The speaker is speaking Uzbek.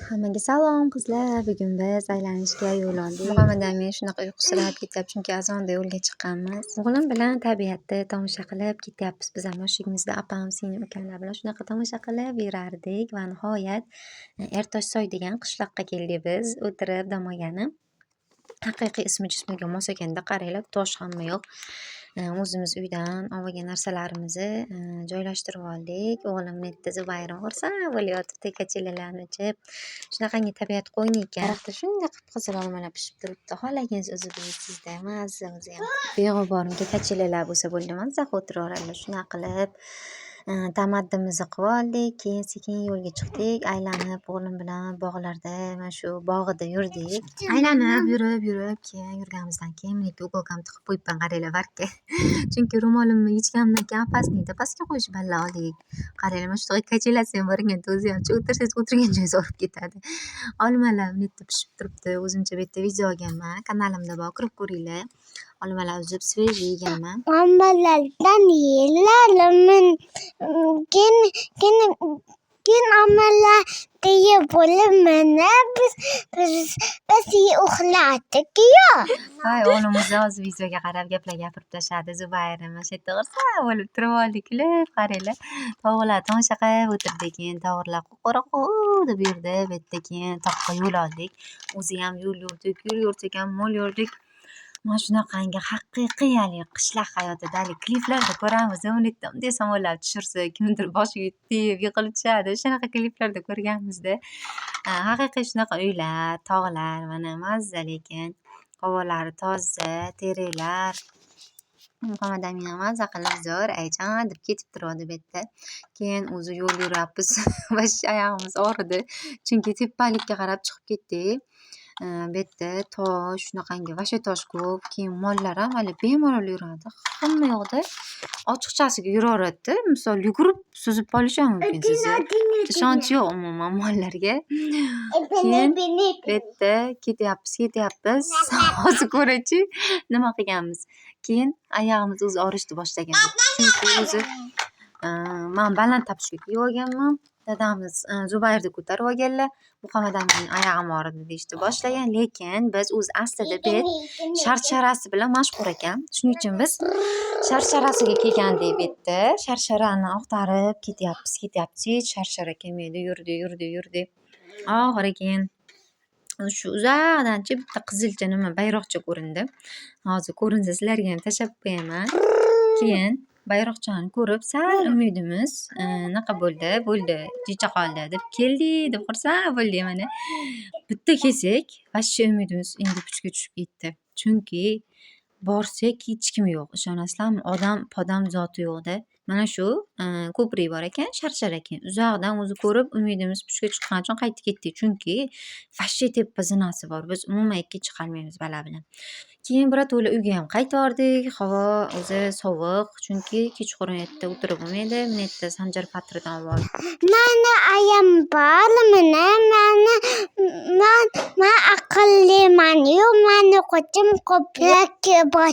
Hammaga salom qizlar. Bugun biz aylanishga yo'l oldik. Muhammad Amin shunaqa uyqusirab ketyapti, chunki azonda yo'lga chiqqanmiz. O'g'lim bilan tabiatda tomosha qilib ketyapmiz. Biz ham yoshligimizda opam, singlim ukamlar bilan shunaqa tomosha qilib yurardik va nihoyat Ertoshsoy degan qishloqqa keldik biz. O'tirib dam olganib. Haqiqiy ismi jismiga mos ekanda qaranglar, tosh hamma yo'q. O'zimiz uydan olgan narsalarimizni joylashtirib oldik. O'g'lim netda Zubayrim xursand bo'layotibdi, kachelalarni ichib. Shunaqangi tabiat qo'yni ekan. Daraxtda shunday qip-qizil olmalar pishib turibdi. Xohlagingiz o'zi bilasizda, mazza o'zi ham. Beg'uborimga kachelalar bo'lsa bo'ldi, mazza o'tiraveradilar. Shunaqa qilib tamaddimizni qilib oldik. Keyin sekin yo'lga chiqdik. Aylanib o'g'lim bilan bog'larda, mana shu bog'ida yurdik. Aylanib yurib keyin yurganimizdan keyin meniki ukolkam tiqib qo'yibman, qaranglar barka. Chunki ro'molimni yechganimdan keyin opasnikda pastga qo'yishib balla oldik. Qaranglar, mana shu kachelasam borganda o'zi ham o'tirsangiz o'tirgan joyingiz olib ketadi. Olmalar netda pishib turibdi. O'zimcha bu yerda video olganman. Kanalimda bor, kirib ko'ringlar. Olmalar uzib svejiy yeganman. Olmalardan yeylarmin. Keyin olmalarni yeb bo'lib mana biz uxlatdik-ku. Voy, o'g'limiz hozir videoga qarab gaplar gapirib tashladi. Zubayrim mana shu yerda xursand bo'lib turib oldik, kulib qaranglar. Tovuqlar tomosha qilib o'tirdik. Keyin tovuqlar qo'qoraqa deb yurdi. Bu yerda keyin toqqa yo'l oldik. O'zi ham yo'l yurdik, yo'l yursak ham mo'l yurdik. Mana shunaqangi haqiqiy qishloq hayotida kliplarda ko'ramiz. Bunday samolyotlar tushirsa, kimdir boshiga tegib yiqilib tushadi. Shunaqa kliplarda ko'rganmizda. Haqiqiy shunaqa uylar, tog'lar, mana mazza lekin. Havolari toza, teraklar. Muhammad Amin ham mazza qilib zo'r ayjon deb ketib turadi bu yerda. Keyin o'zi yo'l yuramiz. Vash oyog'imiz og'ridi. Chunki tepalikka qarab chiqib ketdik. Bu yerda tosh, shunaqangi vasha tosh ko'p. Keyin mollar ham hali bemalol yuradi. Hamma yoqda ochiqchasiga yuraveradi. Misol yugurib suzib olishi ham mumkin sizni. Ishonch yo'q umuman mollarga. Keyin bu yerda ketyapmiz. Hozir ko'rchi nima qilganmiz. Keyin oyog'imiz o'zi og'rishni boshlagan. Chunki o'zi men baland tapishga kiyib olganman. Dadamiz Zubayrni ko'tarib olganlar. Muhammad Aminning oyog'im og'ridi deyishni boshlagan, lekin biz o'zi aslida bet sharsharasi bilan mashhur ekan. Shuning uchun biz sharsharasiga kelgandik bu yerda. Sharsharani ag'darib ketyapmiz. Sharshara kelmaydi, yurdi. Oxiri keyin shu uzoqdanchi bitta qizilcha nima bayroqcha ko'rindi. Hozir ko'rinsa sizlarga ham tashlab qo'yaman. Keyin bayroqchani ko'rib sal umidimiz naqa bo'ldi, jicha qoldi deb keldik, deb xursand bo'ldik mana. Bitta kelsak, vashi umidimiz endi puchga tushib ketdi. Chunki borsak hech kim yo'q. Ishonasizlarmi? Odam zoti yo'qda. Mana shu ko'prik bor ekan, sharshara ekan. Uzoqdan o'zi ko'rib umidimiz puchga chiqqani uchun qaytib ketdik. Chunki vashi tepa zinasi bor. Biz umuman ikki chiqolmaymiz bala bilan. Keyin birato'la uyga ham qaytdik. Havo o'zi sovuq, chunki kechqurun yerda o'tirib bo'lmaydi. Bu yerda Sanjar Patridan bor. Mana ayam bor, men aqlliman. Mani qo'chim ko'p bor.